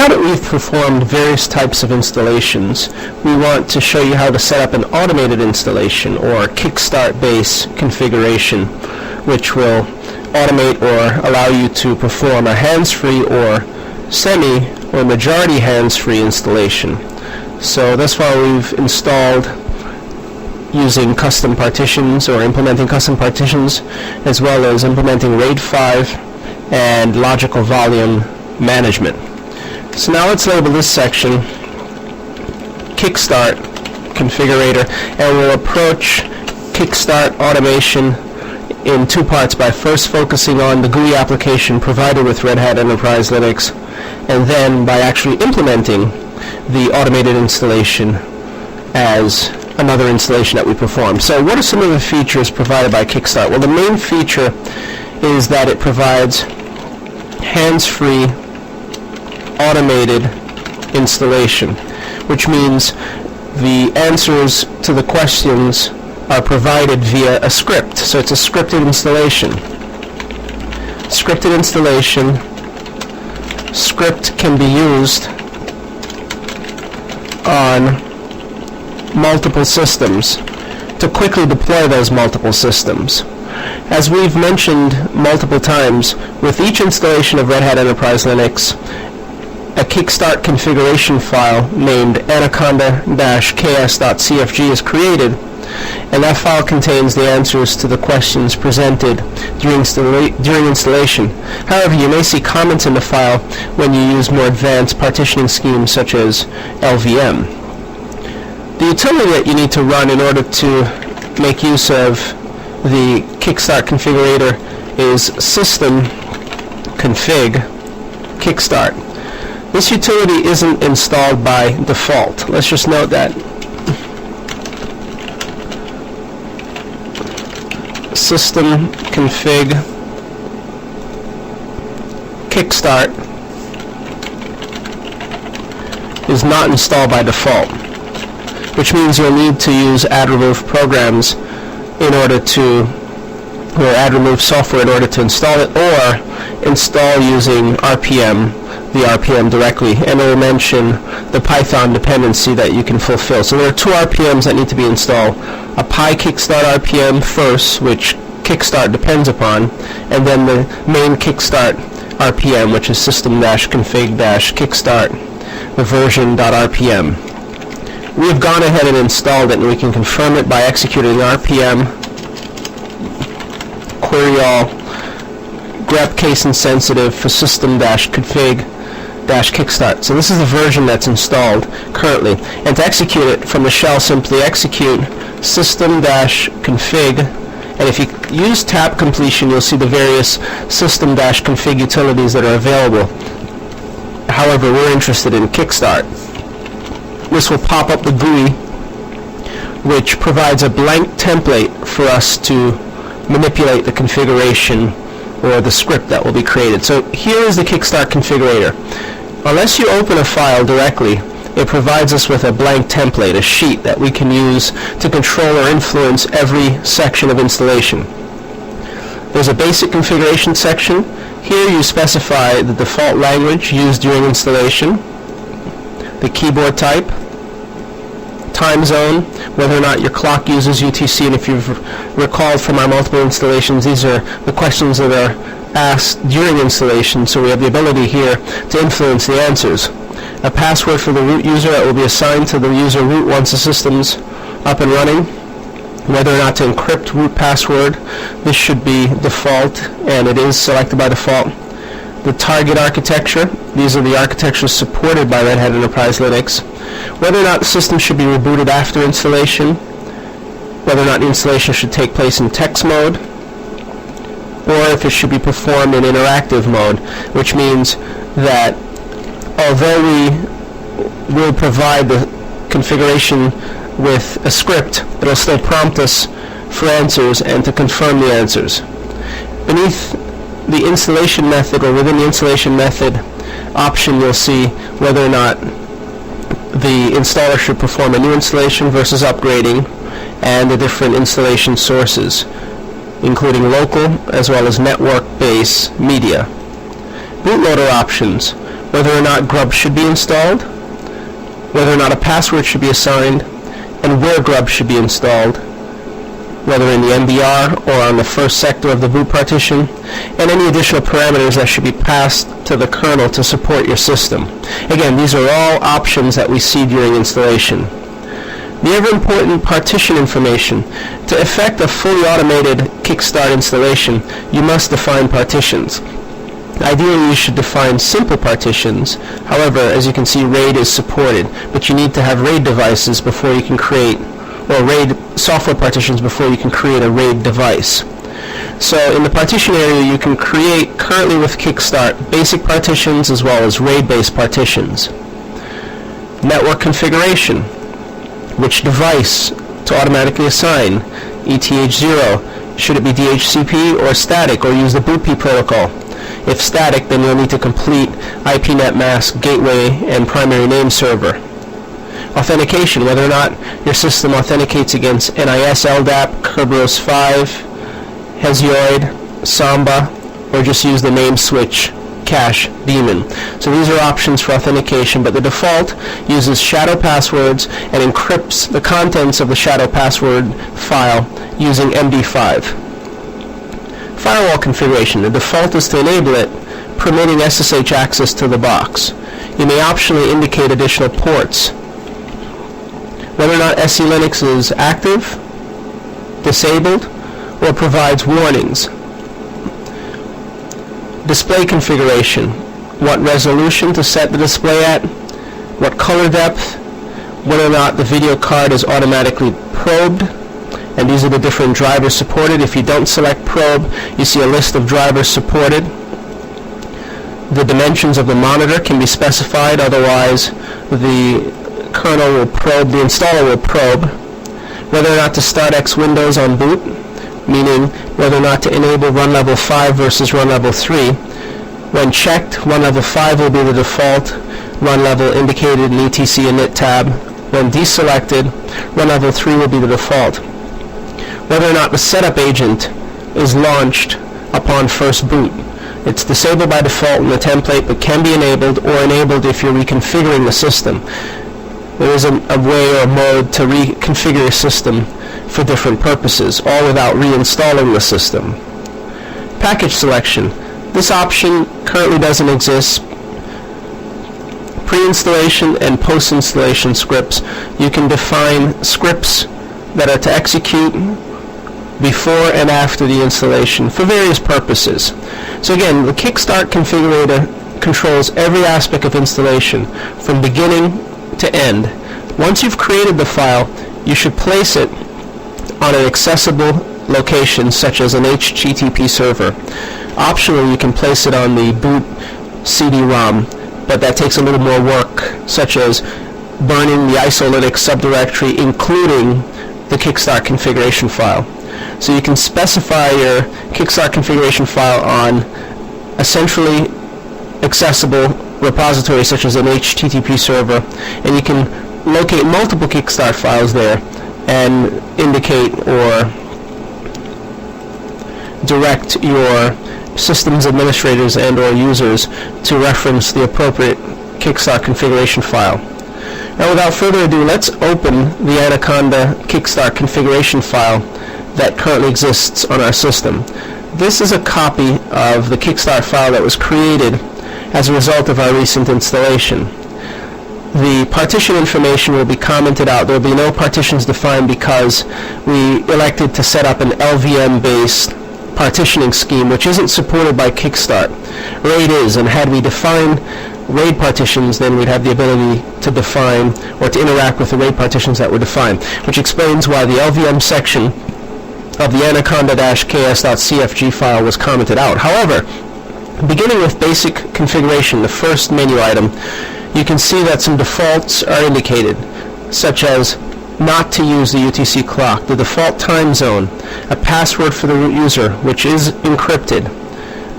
now that we've performed various types of installations, we want to show you how to set up an automated installation or Kickstart base configuration, which will automate or allow you to perform a hands-free or semi or majority hands-free installation. So thus far we've installed using custom partitions or implementing custom partitions, as well as implementing RAID 5 and logical volume management. So now let's label this section Kickstart Configurator, and we'll approach Kickstart automation in two parts by first focusing on the GUI application provided with Red Hat Enterprise Linux, and then by actually implementing the automated installation as another installation that we perform. So what are some of the features provided by Kickstart? Well, the main feature is that it provides hands-free automated installation, which means the answers to the questions are provided via a script. So it's a scripted installation. Scripted installation. Script can be used on multiple systems to quickly deploy those multiple systems. As we've mentioned multiple times, with each installation of Red Hat Enterprise Linux, a Kickstart configuration file named anaconda-ks.cfg is created, and that file contains the answers to the questions presented during installation. However, you may see comments in the file when you use more advanced partitioning schemes such as LVM. The utility that you need to run in order to make use of the Kickstart configurator is system config Kickstart. This utility isn't installed by default. Let's just note that. System config Kickstart is not installed by default, which means you'll need to use add-remove programs in order to, or add-remove software in order to install it, or install using RPM, the RPM directly, and it will mention the Python dependency that you can fulfill. So there are two RPMs that need to be installed: a PyKickstart RPM first, which Kickstart depends upon, and then the main Kickstart RPM, which is system-config-kickstart, the version.rpm. We've gone ahead and installed it, and we can confirm it by executing RPM query all grep case insensitive for system-config-kickstart. So this is the version that's installed currently. And to execute it from the shell, simply execute system-config, and if you use tab completion, you'll see the various system-config utilities that are available. However, we're interested in Kickstart. This will pop up the GUI, which provides a blank template for us to manipulate the configuration or the script that will be created. So here is the Kickstart configurator. Unless you open a file directly, it provides us with a blank template, a sheet that we can use to control or influence every section of installation. There's a basic configuration section. Here you specify the default language used during installation, the keyboard type, time zone, whether or not your clock uses UTC, and if you've recalled from our multiple installations, these are the questions that are asked during installation, so we have the ability here to influence the answers. A password for the root user that will be assigned to the user root once the system's up and running. Whether or not to encrypt root password, this should be default, and it is selected by default. The target architecture, these are the architectures supported by Red Hat Enterprise Linux. Whether or not the system should be rebooted after installation, whether or not the installation should take place in text mode, or if it should be performed in interactive mode, which means that although we will provide the configuration with a script, it will still prompt us for answers and to confirm the answers. Beneath the installation method, or within the installation method option, you'll see whether or not the installer should perform a new installation versus upgrading, and the different installation sources, including local as well as network-based media. Bootloader options. whether or not grub should be installed, whether or not a password should be assigned, and where grub should be installed, whether in the MBR or on the first sector of the boot partition, and any additional parameters that should be passed to the kernel to support your system. Again, these are all options that we see during installation. The ever-important partition information. To effect a fully automated Kickstart installation, you must define partitions. Ideally, you should define simple partitions. However, as you can see, RAID is supported, but you need to have RAID devices before you can create, or RAID software partitions before you can create a RAID device. So in the partition area, you can create, currently with Kickstart, basic partitions as well as RAID-based partitions. Network configuration. Which device to automatically assign? ETH0. Should it be DHCP or static, or use the BootP protocol? If static, then you'll need to complete IPNet mask, gateway, and primary name server. Authentication, whether or not your system authenticates against NIS, LDAP, Kerberos 5, Hesiod, Samba, or just use the name switch cache daemon. So these are options for authentication, but the default uses shadow passwords and encrypts the contents of the shadow password file using MD5. Firewall configuration. The default is to enable it, permitting SSH access to the box. You may optionally indicate additional ports. Whether or not SE Linux is active, disabled, or provides warnings. Display configuration. What resolution to set the display at, what color depth, whether or not the video card is automatically probed, and these are the different drivers supported. If you don't select probe, you see a list of drivers supported. The dimensions of the monitor can be specified, otherwise the kernel will probe, the installer will probe. Whether or not to start X Windows on boot, meaning whether or not to enable run level 5 versus run level 3. When checked, run level 5 will be the default run level indicated in ETC init tab. When deselected, run level 3 will be the default. Whether or not the setup agent is launched upon first boot. It's disabled by default in the template, but can be enabled or enabled if you're reconfiguring the system. There is a way or mode to reconfigure your system for different purposes, all without reinstalling the system. Package selection. This option currently doesn't exist. Pre-installation and post-installation scripts. You can define scripts that are to execute before and after the installation for various purposes. So again, the Kickstart configurator controls every aspect of installation from beginning to end. Once you've created the file, you should place it on an accessible location such as an HTTP server. Optionally, you can place it on the boot CD-ROM, but that takes a little more work, such as burning the ISO Linux subdirectory, including the Kickstart configuration file. So you can specify your Kickstart configuration file on a centrally accessible repository such as an HTTP server, and you can locate multiple Kickstart files there and indicate or direct your systems administrators and or users to reference the appropriate Kickstart configuration file. Now, without further ado, let's open the Anaconda Kickstart configuration file that currently exists on our system. This is a copy of the Kickstart file that was created as a result of our recent installation. The partition information will be commented out. There will be no partitions defined because we elected to set up an LVM-based partitioning scheme, which isn't supported by Kickstart. RAID is, and had we defined RAID partitions, then we'd have the ability to define or to interact with the RAID partitions that were defined, which explains why the LVM section of the anaconda-ks.cfg file was commented out. However, beginning with basic configuration, the first menu item, you can see that some defaults are indicated, such as not to use the UTC clock, the default time zone, a password for the root user, which is encrypted,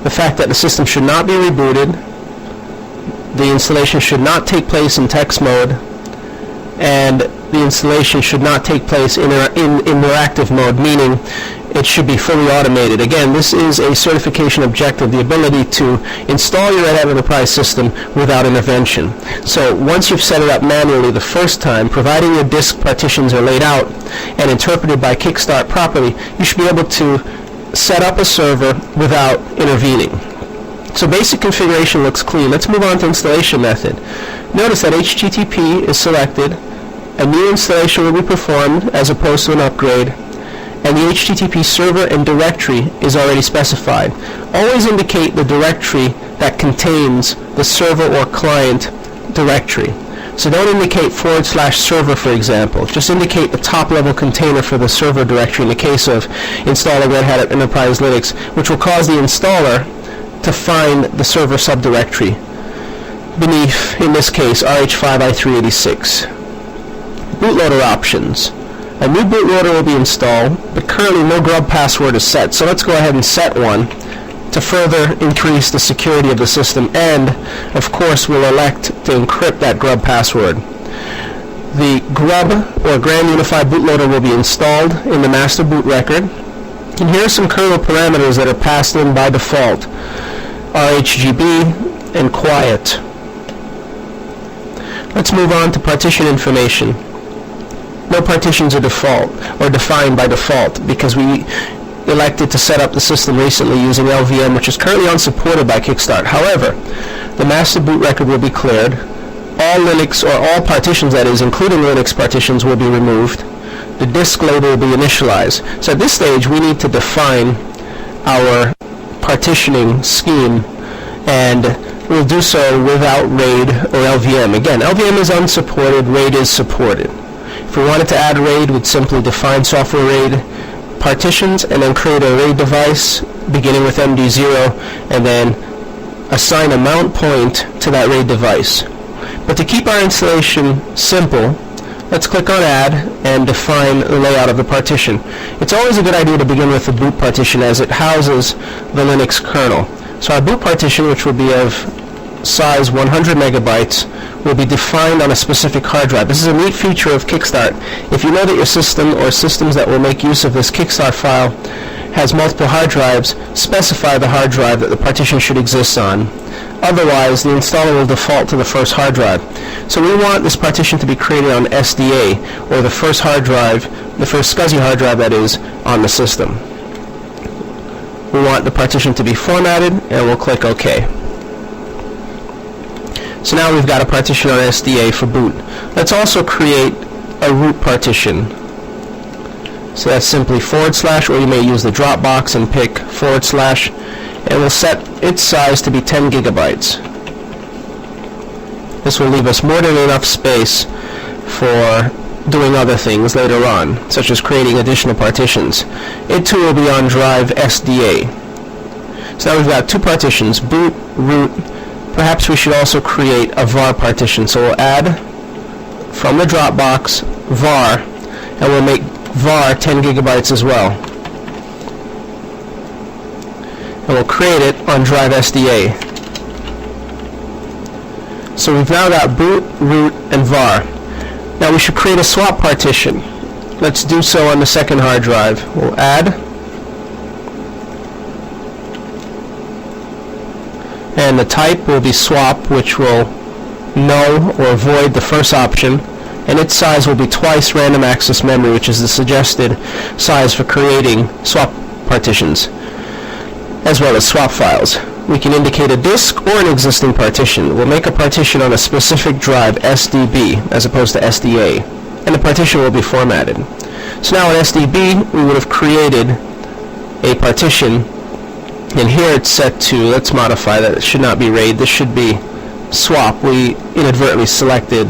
the fact that the system should not be rebooted, the installation should not take place in text mode, and the installation should not take place in interactive mode, meaning it should be fully automated. Again, this is a certification objective, the ability to install your Red Hat Enterprise system without intervention. So once you've set it up manually the first time, providing your disk partitions are laid out and interpreted by Kickstart properly, you should be able to set up a server without intervening. So basic configuration looks clean. Let's move on to installation method. Notice that HTTP is selected, a new installation will be performed as opposed to an upgrade, and the HTTP server and directory is already specified. Always indicate the directory that contains the server or client directory. So don't indicate /server, for example. Just indicate the top-level container for the server directory in the case of installing Red Hat Enterprise Linux, which will cause the installer to find the server subdirectory beneath, in this case, RH5i386. Bootloader options. A new bootloader will be installed, but currently no grub password is set. So let's go ahead and set one to further increase the security of the system, and of course we'll elect to encrypt that grub password. The grub or Grand Unified Bootloader will be installed in the master boot record, and here are some kernel parameters that are passed in by default: RHGB and quiet. Let's move on to partition information. No partitions are defined by default because we elected to set up the system recently using LVM, which is currently unsupported by Kickstart. However, the master boot record will be cleared. All Linux, or all partitions that is, including Linux partitions, will be removed. The disk label will be initialized. So at this stage we need to define our partitioning scheme, and we'll do so without RAID or LVM. Again, LVM is unsupported, RAID is supported. If we wanted to add RAID, we'd simply define software RAID partitions and then create a RAID device beginning with MD0 and then assign a mount point to that RAID device. But to keep our installation simple, let's click on Add and define the layout of the partition. It's always a good idea to begin with the boot partition as it houses the Linux kernel. So our boot partition, which will be of size 100 megabytes, will be defined on a specific hard drive. This is a neat feature of Kickstart. If you know that your system or systems that will make use of this Kickstart file has multiple hard drives, specify the hard drive that the partition should exist on. Otherwise, the installer will default to the first hard drive. So we want this partition to be created on SDA, or the first hard drive, the first SCSI hard drive that is on the system. We want the partition to be formatted, and we'll click OK. So now we've got a partition on SDA for boot. Let's also create a root partition. So that's simply /, or you may use the drop box and pick /, and we'll set its size to be 10 gigabytes. This will leave us more than enough space for doing other things later on, such as creating additional partitions. It too will be on drive SDA. So now we've got two partitions, boot, root. Perhaps we should also create a var partition. So we'll add from the Dropbox var, and we'll make var 10 gigabytes as well. And we'll create it on drive SDA. So we've now got boot, root, and var. Now we should create a swap partition. Let's do so on the second hard drive. We'll add, and the type will be swap, which will null or void the first option, and its size will be twice random access memory, which is the suggested size for creating swap partitions, as well as swap files. We can indicate a disk or an existing partition. We'll make a partition on a specific drive, SDB, as opposed to SDA, and the partition will be formatted. So now in SDB, we would have created a partition, and here it's set to, let's modify that, it should not be RAID, this should be swap. We inadvertently selected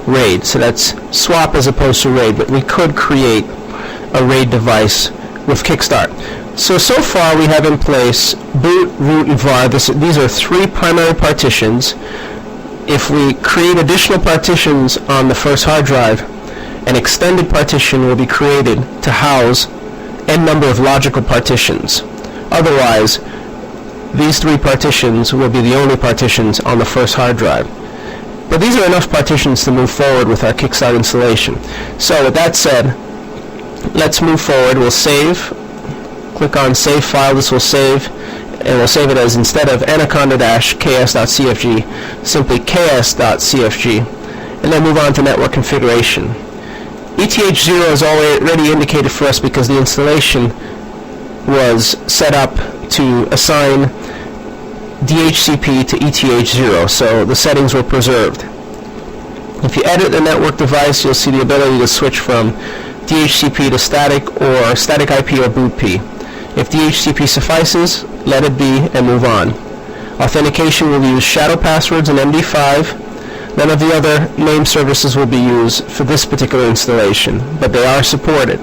RAID, so that's swap as opposed to RAID, but we could create a RAID device with Kickstart. So far we have in place boot, root, and var. These are three primary partitions. If we create additional partitions on the first hard drive, an extended partition will be created to house n number of logical partitions. Otherwise, these three partitions will be the only partitions on the first hard drive. But these are enough partitions to move forward with our Kickstart installation. So with that said, let's move forward. We'll save Click on Save File. This will save, and we'll save it as, instead of anaconda-ks.cfg, simply ks.cfg, and then move on to network configuration. ETH0 is already indicated for us because the installation was set up to assign DHCP to ETH0, so the settings were preserved. If you edit the network device, you'll see the ability to switch from DHCP to static or static IP or BootP. If DHCP suffices, let it be and move on. Authentication will use shadow passwords and MD5. None of the other name services will be used for this particular installation, but they are supported.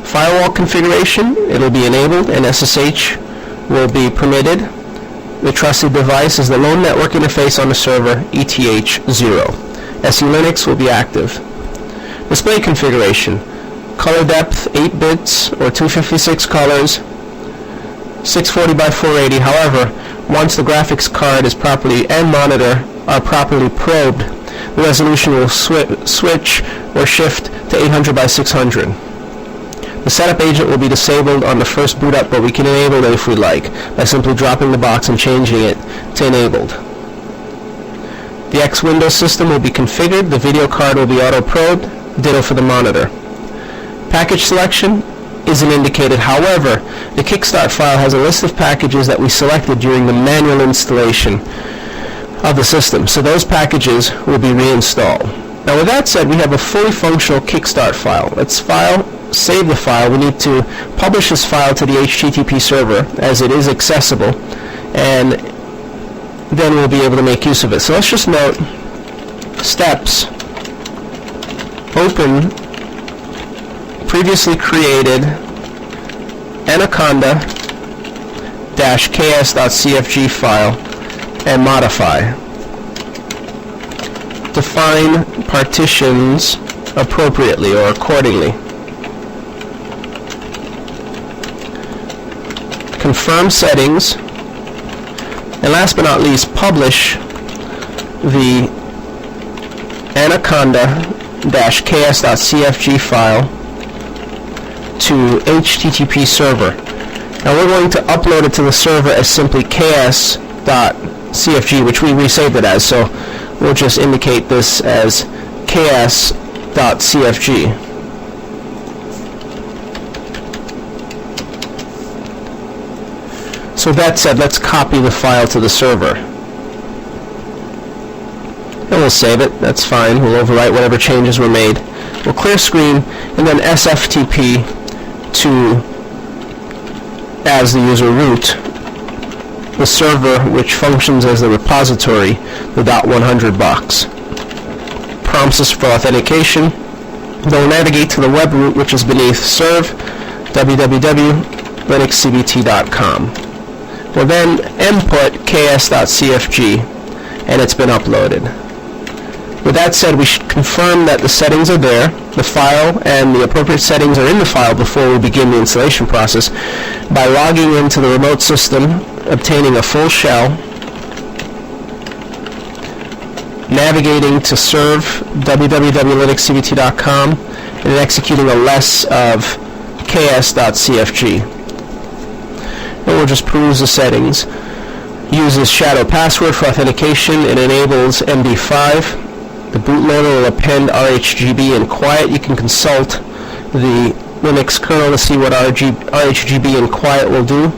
Firewall configuration, it will be enabled and SSH will be permitted. The trusted device is the lone network interface on the server, ETH0. SE Linux will be active. Display configuration, color depth 8 bits or 256 colors, 640 by 480. However, once the graphics card is properly and monitor are properly probed, the resolution will switch or shift to 800 by 600. The setup agent will be disabled on the first boot up, but we can enable it if we like by simply dropping the box and changing it to enabled. The X Windows system will be configured. The video card will be auto-probed. Ditto for the monitor. Package selection isn't indicated. However, the Kickstart file has a list of packages that we selected during the manual installation of the system, so those packages will be reinstalled. Now, with that said, we have a fully functional Kickstart file. Let's save the file. We need to publish this file to the HTTP server as it is accessible, and then we'll be able to make use of it. So let's just note steps. Open previously created anaconda-ks.cfg file and modify. Define partitions appropriately or accordingly. Confirm settings. And last but not least, publish the anaconda-ks.cfg file to HTTP server. Now we're going to upload it to the server as simply ks.cfg, which we resaved it as, so we'll just indicate this as ks.cfg. So that said, let's copy the file to the server. And we'll save it. That's fine. We'll overwrite whatever changes were made. We'll clear screen and then SFTP to, as the user root, the server which functions as the repository, the .100 box. Prompts us for authentication. We'll navigate to the web root, which is beneath serve, www.linuxcbt.com. We'll then input ks.cfg, and it's been uploaded. With that said, we should confirm that the settings are there, the file and the appropriate settings are in the file before we begin the installation process by logging into the remote system, obtaining a full shell, navigating to serve, www.linuxcbt.com, and executing a less of ks.cfg. And we'll just peruse the settings. Uses shadow password for authentication. It enables MD5. The bootloader will append RHGB and quiet. You can consult the Linux kernel to see what RHGB and quiet will do.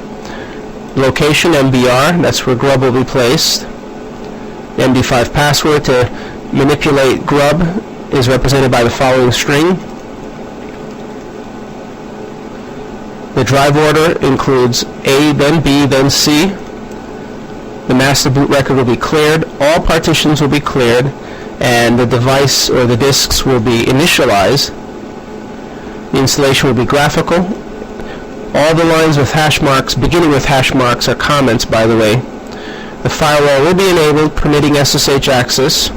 Location, MBR, that's where grub will be placed. MD5 password to manipulate grub is represented by the following string. The drive order includes A, then B, then C. The master boot record will be cleared. All partitions will be cleared, and the device or the disks will be initialized. The installation will be graphical. All the lines with hash marks, beginning with hash marks, are comments, by the way. The firewall will be enabled, permitting SSH access.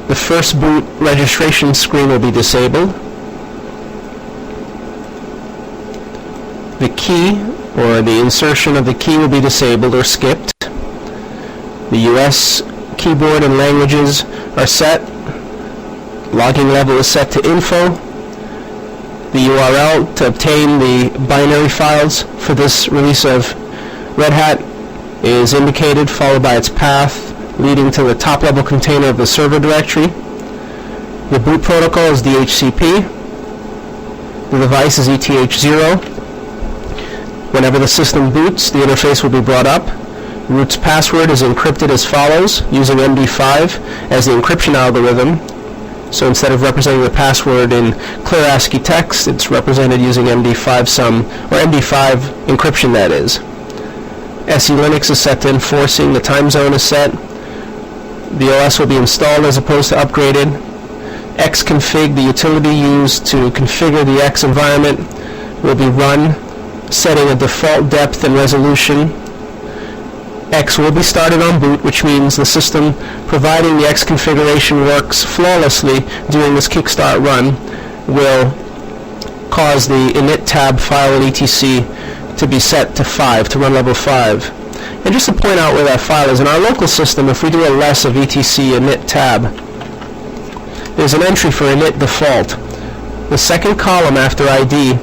The first boot registration screen will be disabled. The key, or the insertion of the key, will be disabled or skipped. The US keyboard and languages are set. Logging level is set to info. The URL to obtain the binary files for this release of Red Hat is indicated, followed by its path leading to the top-level container of the server directory. The boot protocol is DHCP. The device is ETH0. Whenever the system boots, the interface will be brought up. Root's password is encrypted as follows, using MD5 as the encryption algorithm. So instead of representing the password in clear ASCII text, it's represented using MD5 MD5 encryption, that is. SE Linux is set to enforcing, the time zone is set. The OS will be installed as opposed to upgraded. Xconfig, the utility used to configure the X environment, will be run, setting a default depth and resolution. X will be started on boot, which means the system, providing the X configuration works flawlessly during this Kickstart run, will cause the init tab file in etc to be set to 5, to run level 5. And just to point out where that file is, in our local system, if we do a less of etc init tab, there's an entry for init default. The second column after ID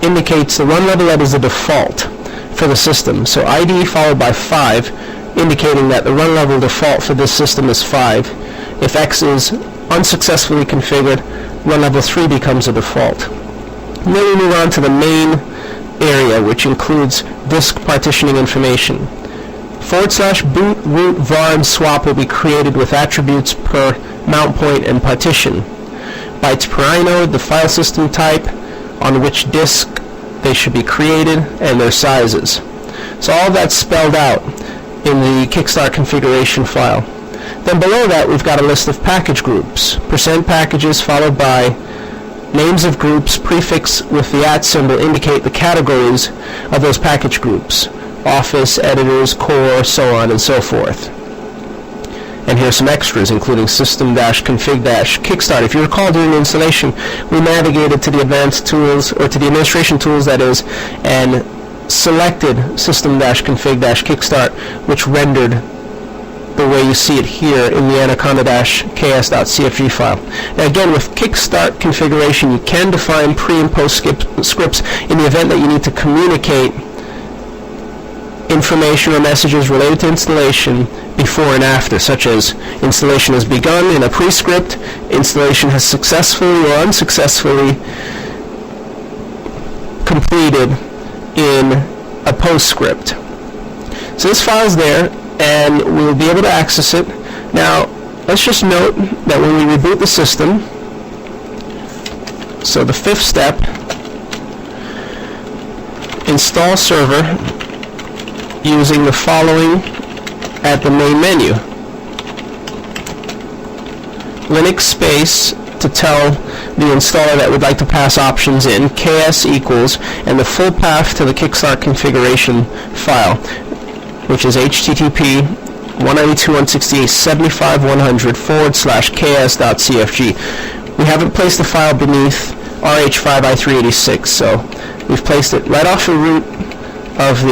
indicates the run level that is the default for the system. So ID followed by 5, indicating that the run level default for this system is 5. If X is unsuccessfully configured, run level 3 becomes a default. And then we move on to the main area, which includes disk partitioning information. /boot root var and swap will be created with attributes per mount point and partition. Bytes per inode, the file system type, on which disk they should be created, and their sizes. So all of that's spelled out in the Kickstart configuration file. Then below that we've got a list of package groups. %packages followed by names of groups prefixed with the @ symbol indicate the categories of those package groups. Office, editors, core, so on and so forth. And here's some extras, including system-config-kickstart. If you recall, during the installation, we navigated to the advanced tools, or to the administration tools, that is, and selected system-config-kickstart, which rendered the way you see it here in the anaconda-ks.cfg file. Now again, with Kickstart configuration, you can define pre- and post-scripts in the event that you need to communicate information or messages related to installation before and after, such as installation has begun in a pre-script, installation has successfully or unsuccessfully completed in a postscript. So this file's there, and we'll be able to access it. Now, let's just note that when we reboot the system, so the 5th step, install server, using the following at the main menu. Linux space to tell the installer that would like to pass options in, ks equals, and the full path to the Kickstart configuration file, which is http 192.168.75.100/ks.cfg. We haven't placed the file beneath RH5i386, so we've placed it right off the root of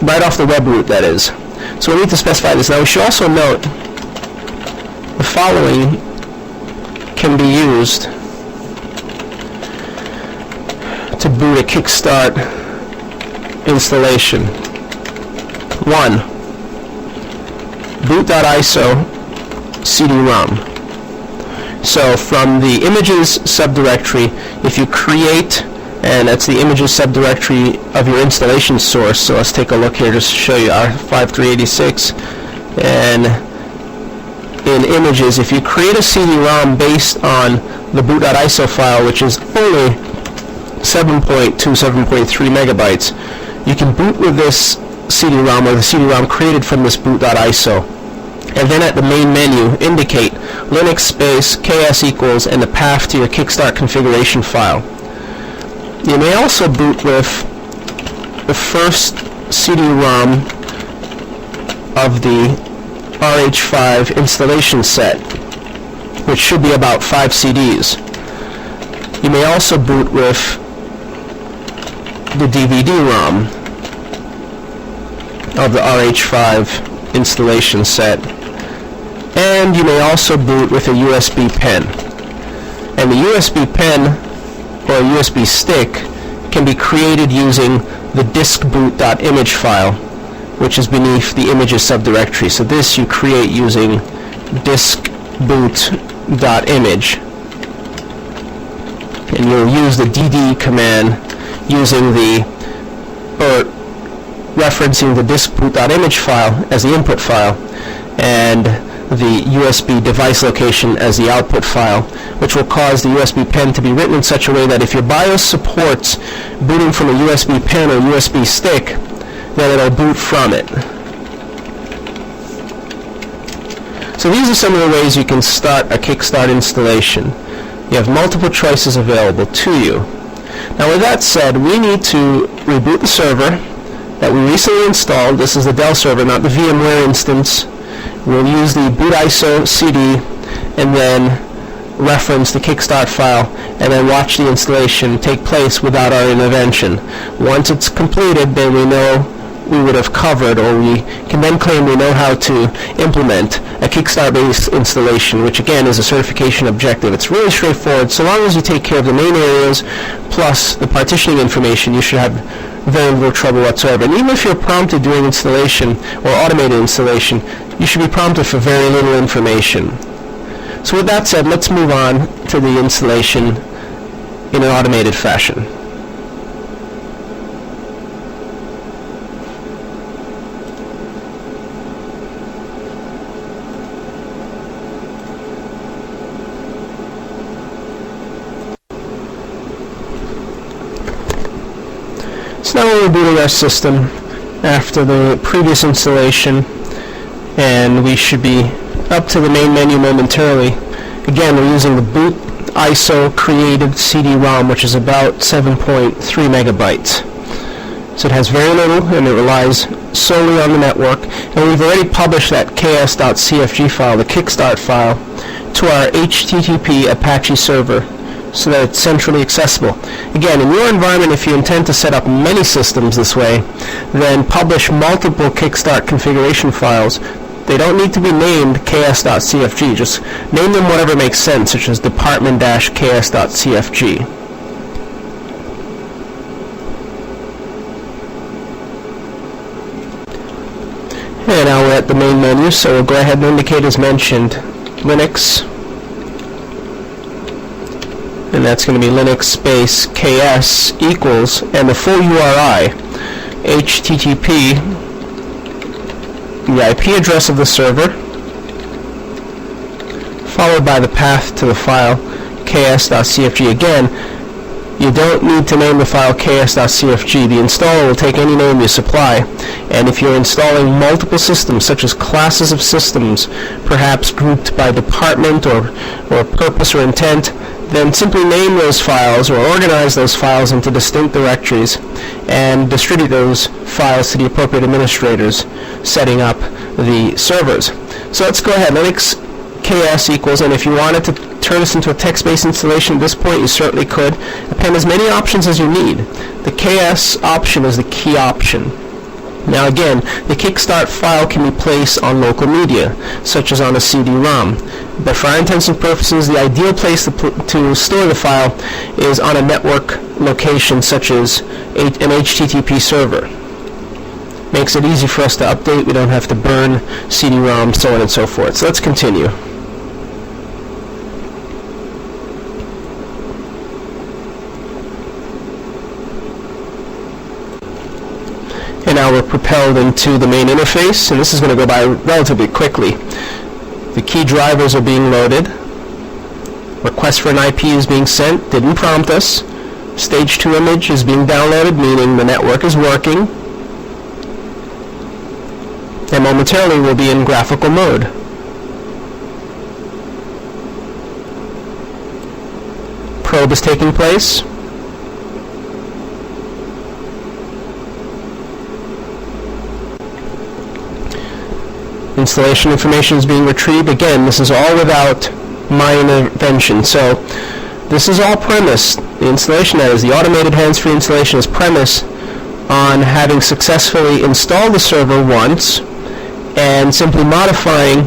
right off the web root, that is. So we need to specify this. Now we should also note the following can be used to boot a Kickstart installation. 1. boot.iso CD-ROM. So from the images subdirectory, if you create, and that's the images subdirectory of your installation source. So let's take a look here just to show you our 5386. And in images, if you create a CD-ROM based on the boot.iso file, which is only 7.2, 7.3 megabytes, you can boot with this CD-ROM or the CD-ROM created from this boot.iso. And then at the main menu, indicate Linux space ks equals and the path to your Kickstart configuration file. You may also boot with the first CD-ROM of the RH5 installation set, which should be about 5 CDs. You may also boot with the DVD-ROM of the RH5 installation set, and you may also boot with a USB pen. And the USB pen or a USB stick can be created using the diskboot.image file, which is beneath the images subdirectory. So this you create using diskboot.image, and you'll use the dd command using referencing the diskboot.image file as the input file, and the USB device location as the output file, which will cause the USB pen to be written in such a way that if your BIOS supports booting from a USB pen or USB stick, then it'll boot from it. So these are some of the ways you can start a Kickstart installation. You have multiple choices available to you. Now with that said, we need to reboot the server that we recently installed. This is the Dell server, not the VMware instance. We'll use the boot ISO CD and then reference the Kickstart file and then watch the installation take place without our intervention. Once it's completed, then we know we would have covered, or we can then claim we know how to implement a Kickstart-based installation, which again is a certification objective. It's really straightforward. So long as you take care of the main areas plus the partitioning information, you should have very little trouble whatsoever. And even if you're prompted during installation or automated installation, you should be prompted for very little information. So with that said, let's move on to the installation in an automated fashion. So now we're rebooting our system after the previous installation, and we should be up to the main menu momentarily. Again, we're using the boot ISO created CD-ROM, which is about 7.3 megabytes. So it has very little, and it relies solely on the network. And we've already published that ks.cfg file, the Kickstart file, to our HTTP Apache server, so that it's centrally accessible. Again, in your environment, if you intend to set up many systems this way, then publish multiple Kickstart configuration files. They don't need to be named ks.cfg, just name them whatever makes sense, such as department-ks.cfg. And now we're at the main menu, so we'll go ahead and indicate as mentioned Linux, and that's going to be Linux space ks equals, and the full URI, HTTP, the IP address of the server, followed by the path to the file ks.cfg. Again, you don't need to name the file ks.cfg. The installer will take any name you supply, and if you're installing multiple systems, such as classes of systems, perhaps grouped by department or purpose or intent, then simply name those files or organize those files into distinct directories and distribute those files to the appropriate administrators setting up the servers. So let's go ahead. Linux ks equals, and if you wanted to turn this into a text-based installation at this point, you certainly could. Append as many options as you need. The ks option is the key option. Now again, the Kickstart file can be placed on local media, such as on a CD-ROM. But for our intents and purposes, the ideal place to store the file is on a network location, such as an HTTP server. Makes it easy for us to update. We don't have to burn CD-ROM, so on and so forth. So let's continue. And now we're propelled into the main interface, and this is going to go by relatively quickly. The key drivers are being loaded. Request for an IP is being sent, didn't prompt us. Stage 2 image is being downloaded, meaning the network is working. And momentarily we'll be in graphical mode. Probe is taking place. Installation information is being retrieved. Again, this is all without my intervention. So this is all premised. The installation, that is, the automated hands-free installation, is premised on having successfully installed the server once and simply modifying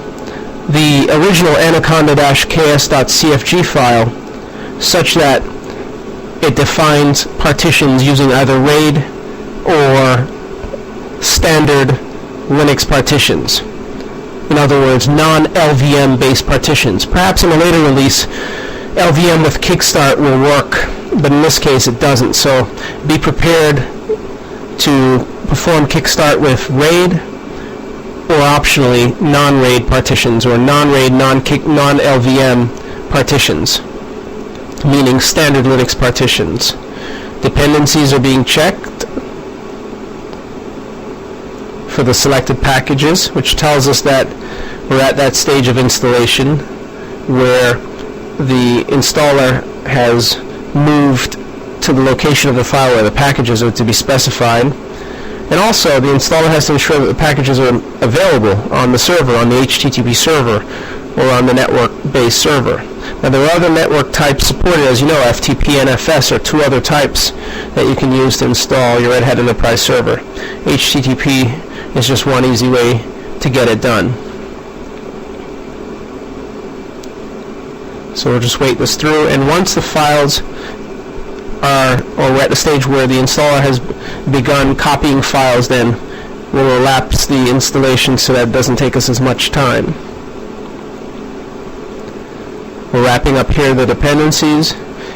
the original anaconda-ks.cfg file such that it defines partitions using either RAID or standard Linux partitions. In other words, non-LVM based partitions. Perhaps in a later release, LVM with Kickstart will work, but in this case it doesn't. So be prepared to perform Kickstart with RAID or optionally non-RAID partitions or non-RAID, non-LVM partitions, meaning standard Linux partitions. Dependencies are being checked for the selected packages, which tells us that we're at that stage of installation where the installer has moved to the location of the file where the packages are to be specified. And also, the installer has to ensure that the packages are available on the server, on the HTTP server, or on the network-based server. Now, there are other network types supported. As you know, FTP and FS are two other types that you can use to install your Red Hat Enterprise server. HTTP is just one easy way to get it done. So we'll just wait this through, and once the files are, or we're at the stage where the installer has begun copying files, then we'll elapse the installation so that it doesn't take us as much time. We're wrapping up here the dependencies.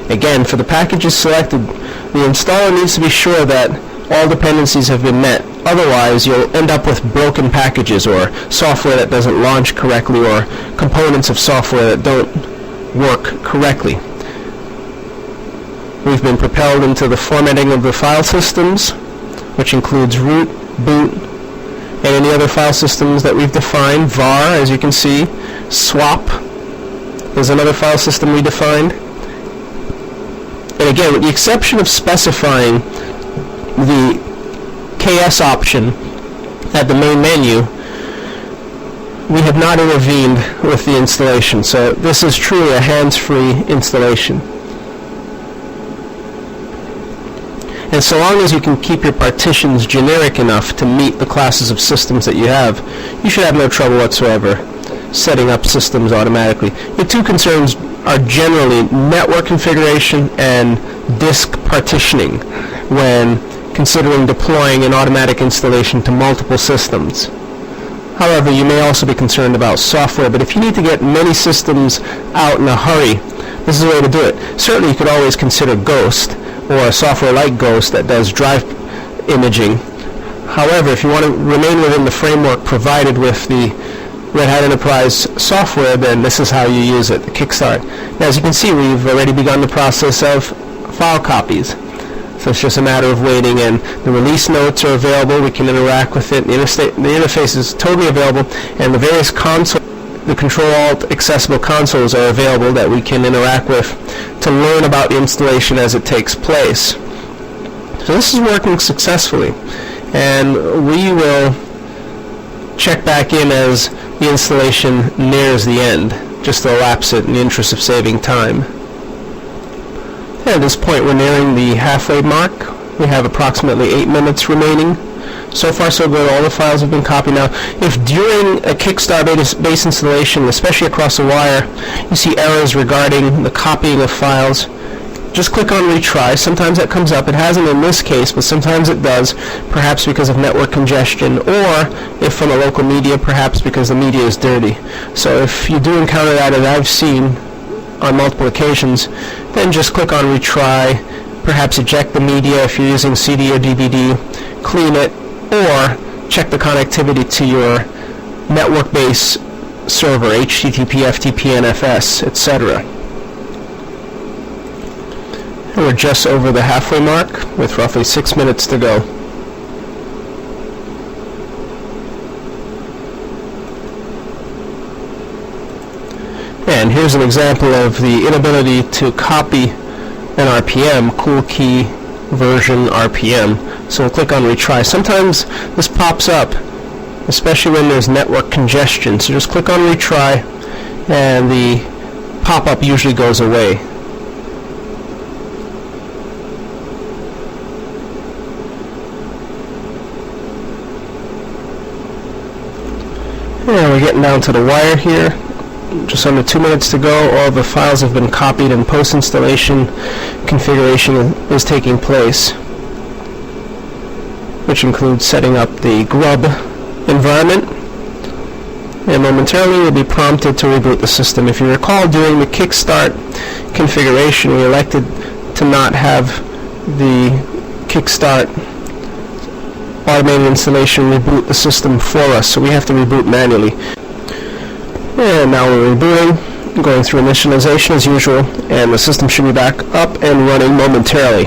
Again, for the packages selected, the installer needs to be sure that all dependencies have been met. Otherwise, you'll end up with broken packages or software that doesn't launch correctly or components of software that don't work correctly. We've been propelled into the formatting of the file systems, which includes root, boot, and any other file systems that we've defined. var, as you can see, swap is another file system we defined. And again, with the exception of specifying the KS option at the main menu, we have not intervened with the installation. So this is truly a hands-free installation. And so long as you can keep your partitions generic enough to meet the classes of systems that you have, you should have no trouble whatsoever setting up systems automatically. The two concerns are generally network configuration and disk partitioning when considering deploying an automatic installation to multiple systems. However, you may also be concerned about software, but if you need to get many systems out in a hurry, this is the way to do it. Certainly, you could always consider Ghost, or a software like Ghost that does drive imaging. However, if you want to remain within the framework provided with the Red Hat Enterprise software, then this is how you use it, the Kickstart. Now, as you can see, we've already begun the process of file copies. So it's just a matter of waiting, and the release notes are available. We can interact with it. The interface is totally available, and the various consoles, the Control-Alt accessible consoles are available that we can interact with to learn about the installation as it takes place. So this is working successfully, and we will check back in as the installation nears the end, just to elapse it in the interest of saving time. And at this point, we're nearing the halfway mark. We have approximately 8 minutes remaining. So far, so good. All the files have been copied. Now, if during a Kickstart-based installation, especially across the wire, you see errors regarding the copying of files, just click on retry. Sometimes that comes up. It hasn't in this case, but sometimes it does, perhaps because of network congestion, or if from a local media, perhaps because the media is dirty. So if you do encounter that, as I've seen on multiple occasions, then just click on retry, perhaps eject the media if you're using CD or DVD, clean it, or check the connectivity to your network-based server, HTTP, FTP, NFS, etc. We're just over the halfway mark with roughly 6 minutes to go. And here's an example of the inability to copy an RPM, cool key version RPM. So we'll click on retry. Sometimes this pops up, especially when there's network congestion. So just click on retry, and the pop-up usually goes away. And we're getting down to the wire here. Just under 2 minutes to go. All the files have been copied and post-installation configuration is taking place, which includes setting up the grub environment. And momentarily you'll be prompted to reboot the system. If you recall, during the Kickstart configuration, we elected to not have the Kickstart automated installation reboot the system for us, so we have to reboot manually. And now we're rebooting, going through initialization as usual, and the system should be back up and running momentarily.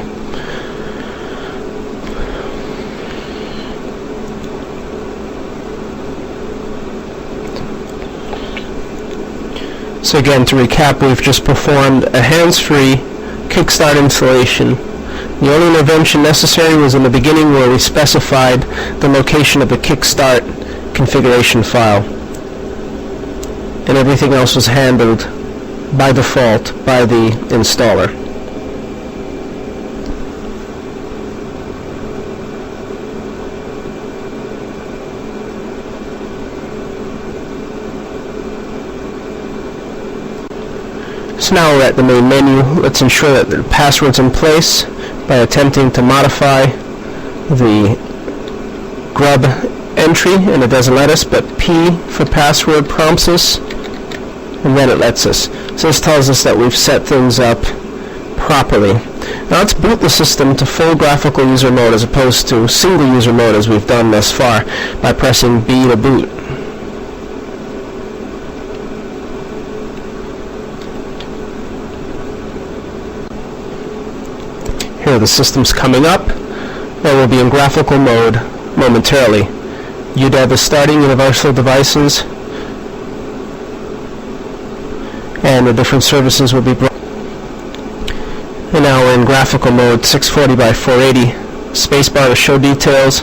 So again, to recap, we've just performed a hands-free Kickstart installation. The only intervention necessary was in the beginning where we specified the location of the Kickstart configuration file. And everything else was handled by default by the installer. So now we're at the main menu. Let's ensure that the password's in place by attempting to modify the grub entry, and it doesn't let us, but P for password prompts us, and then it lets us. So this tells us that we've set things up properly. Now let's boot the system to full graphical user mode as opposed to single user mode as we've done thus far by pressing B to boot. Here the system's coming up, and we'll be in graphical mode momentarily. UDEV is starting, Universal Devices, and the different services will be brought. And now we're in graphical mode, 640 by 480. Spacebar to show details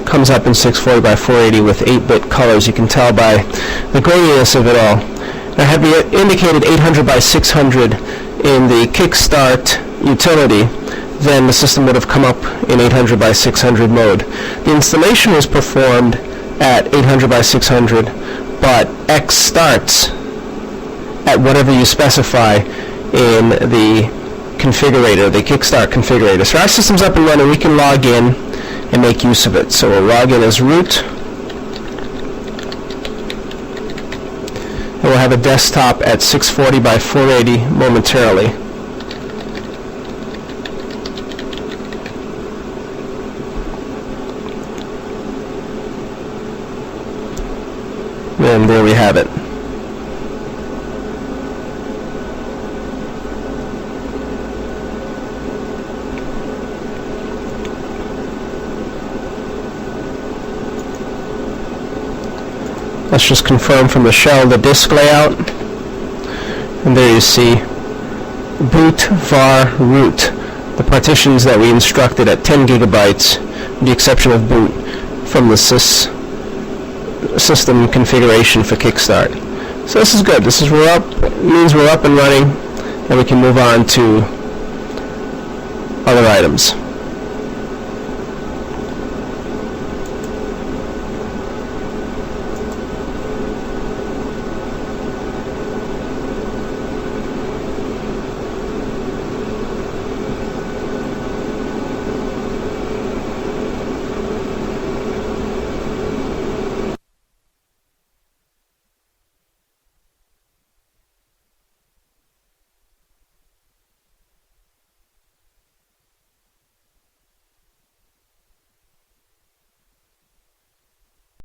comes up in 640 by 480 with 8-bit colors. You can tell by the graininess of it all. Now, had we indicated 800 by 600 in the Kickstart utility, then the system would have come up in 800 by 600 mode. The installation was performed at 800 by 600, but X starts at whatever you specify in the configurator, the Kickstart configurator. So our system's up and running. We can log in and make use of it. So we'll log in as root. And we'll have a desktop at 640 by 480 momentarily. And there we have it. Let's just confirm from the shell the disk layout. And there you see boot var root, the partitions that we instructed at 10 gigabytes, with the exception of boot from the system configuration for Kickstart. So this is good. This is means we're up and running, and we can move on to other items.